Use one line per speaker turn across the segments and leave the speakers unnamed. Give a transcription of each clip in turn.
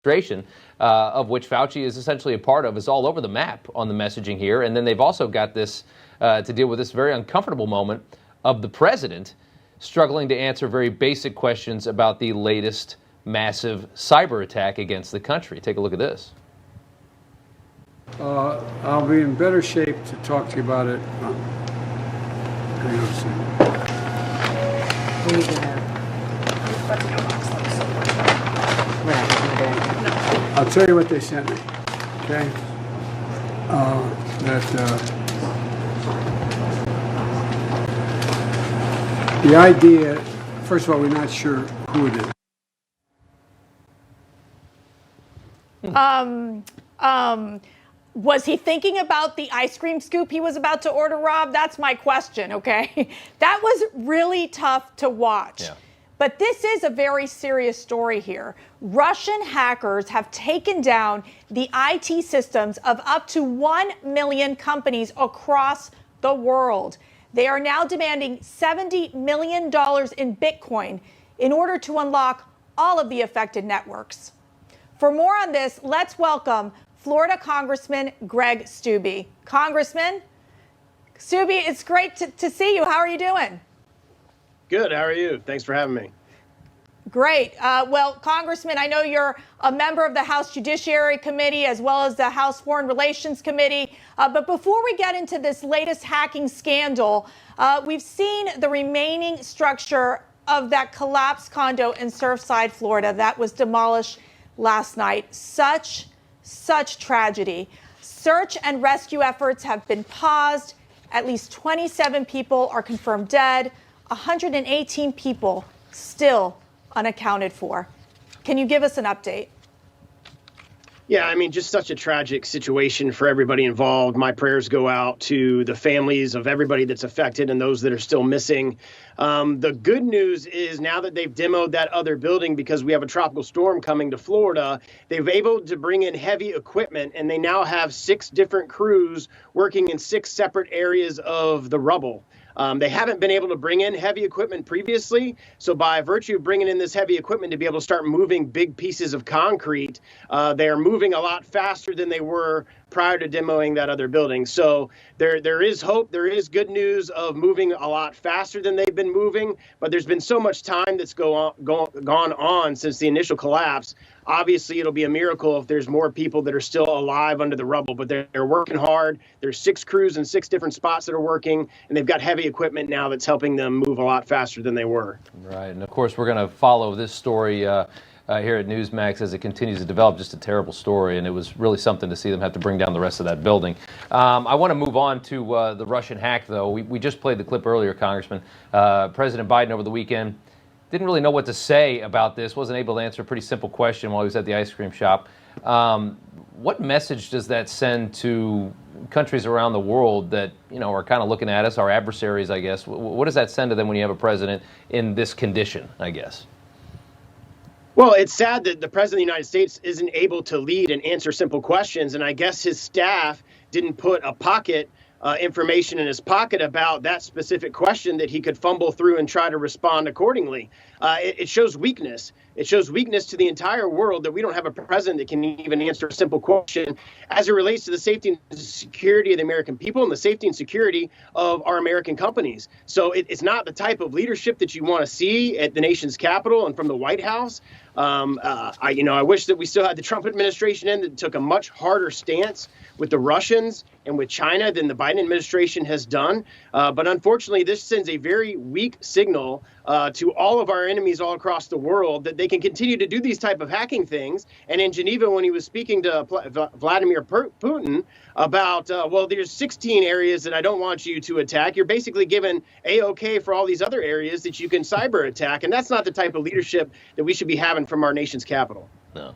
administration, of which Fauci is essentially a part of, is all over the map on the messaging here. And then they've also got this to deal with this very uncomfortable moment of the president struggling to answer very basic questions about the latest massive cyber attack against the country. Take a look at this.
I'll be in better shape to talk to you about it. Hang on a second. I'll tell you what they sent me, okay? The idea, first of all, we're not sure who it is.
Was he thinking about the ice cream scoop he was about to order, Rob? That's my question, okay? That was really tough to watch.
Yeah.
But this is a very serious story here. Russian hackers have taken down the IT systems of up to 1 million companies across the world. They are now demanding $70 million in Bitcoin in order to unlock all of the affected networks. For more on this, let's welcome Florida Congressman Greg Steube. Congressman Steube, it's great to see you. How are you doing?
Good. How are you? Thanks for having me.
Great. Well, Congressman, I know you're a member of the House Judiciary Committee as well as the House Foreign Relations Committee. But before we get into this latest hacking scandal, we've seen the remaining structure of that collapsed condo in Surfside, Florida, that was demolished last night. Such tragedy. Search and rescue efforts have been paused. At least 27 people are confirmed dead. 118 people still unaccounted for. Can you give us an update?
Yeah, I mean, just such a tragic situation for everybody involved. My prayers go out to the families of everybody that's affected and those that are still missing. The good news is now that they've demoed that other building, because we have a tropical storm coming to Florida, they've able to bring in heavy equipment, and they now have 6 different crews working in 6 separate areas of the rubble. They haven't been able to bring in heavy equipment previously. So by virtue of bringing in this heavy equipment to be able to start moving big pieces of concrete, they are moving a lot faster than they were prior to demoing that other building. So there is hope. There is good news of moving a lot faster than they've been moving. But there's been so much time that's gone on since the initial collapse. Obviously, it'll be a miracle if there's more people that are still alive under the rubble, but they're working hard. There's 6 crews in 6 different spots that are working, and they've got heavy equipment now that's helping them move a lot faster than they were.
Right, and of course, we're going to follow this story here at Newsmax as it continues to develop. Just a terrible story, and it was really something to see them have to bring down the rest of that building. I want to move on to the Russian hack, though. We just played the clip earlier, Congressman. President Biden over the weekend didn't really know what to say about this, wasn't able to answer a pretty simple question while he was at the ice cream shop. What message does that send to countries around the world that, are kind of looking at us, our adversaries, I guess? What does that send to them when you have a president in this condition, I guess?
Well, it's sad that the president of the United States isn't able to lead and answer simple questions. And I guess his staff didn't put a pocket information in his pocket about that specific question that he could fumble through and try to respond accordingly. It shows weakness. It shows weakness to the entire world that we don't have a president that can even answer a simple question as it relates to the safety and security of the American people and the safety and security of our American companies. So it's not the type of leadership that you want to see at the nation's capital and from the White House. I wish that we still had the Trump administration in that took a much harder stance with the Russians and with China than the Biden administration has done. But unfortunately, this sends a very weak signal to all of our enemies all across the world that they can continue to do these type of hacking things. And in Geneva, when he was speaking to Vladimir Putin about, there's 16 areas that I don't want you to attack, you're basically given A-OK for all these other areas that you can cyber attack. And that's not the type of leadership that we should be having from our nation's capital.
No.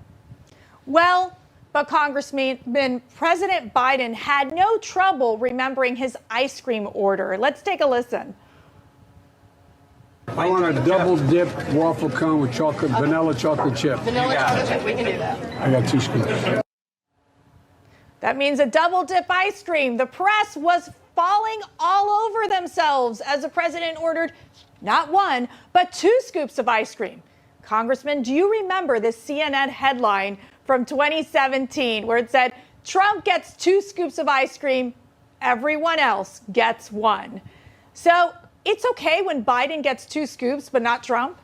Well, but Congressman, President Biden had no trouble remembering his ice cream order. Let's take a listen.
I want a double dip waffle cone with vanilla chocolate chip.
Vanilla chocolate chip, we can do that.
I got 2 scoops.
That means a double dip ice cream. The press was falling all over themselves as the president ordered not 1, but 2 scoops of ice cream. Congressman, do you remember this CNN headline from 2017 where it said, Trump gets 2 scoops of ice cream, everyone else gets 1. So it's okay when Biden gets 2 scoops, but not Trump?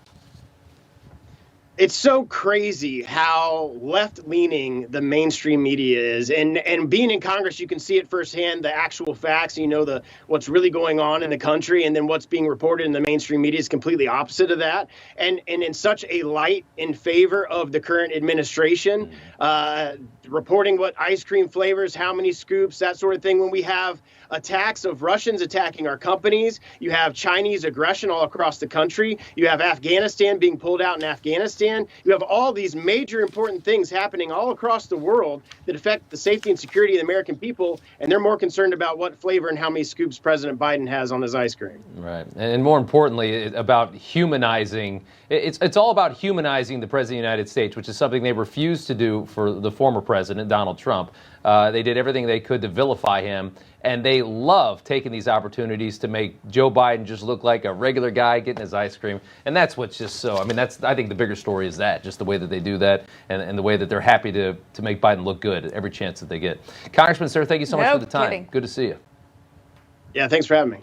It's so crazy how left-leaning the mainstream media is, and being in Congress, you can see it firsthand, the actual facts. You know what's really going on in the country, and then what's being reported in the mainstream media is completely opposite of that, and in such a light in favor of the current administration, reporting what ice cream flavors, how many scoops, that sort of thing. When we have attacks of Russians attacking our companies, you have Chinese aggression all across the country, you have Afghanistan being pulled out in Afghanistan, you have all these major important things happening all across the world that affect the safety and security of the American people, and they're more concerned about what flavor and how many scoops President Biden has on his ice cream.
Right. And more importantly, about humanizing. It's all about humanizing the President of the United States, which is something they refused to do for the former president, Donald Trump. They did everything they could to vilify him, and they love taking these opportunities to make Joe Biden just look like a regular guy getting his ice cream. And that's what's just so, I mean, I think the bigger story is that, just the way that they do that and the way that they're happy to make Biden look good at every chance that they get. Congressman, sir, thank you so much for the time.
Kidding.
Good to see you.
Yeah, thanks for having me.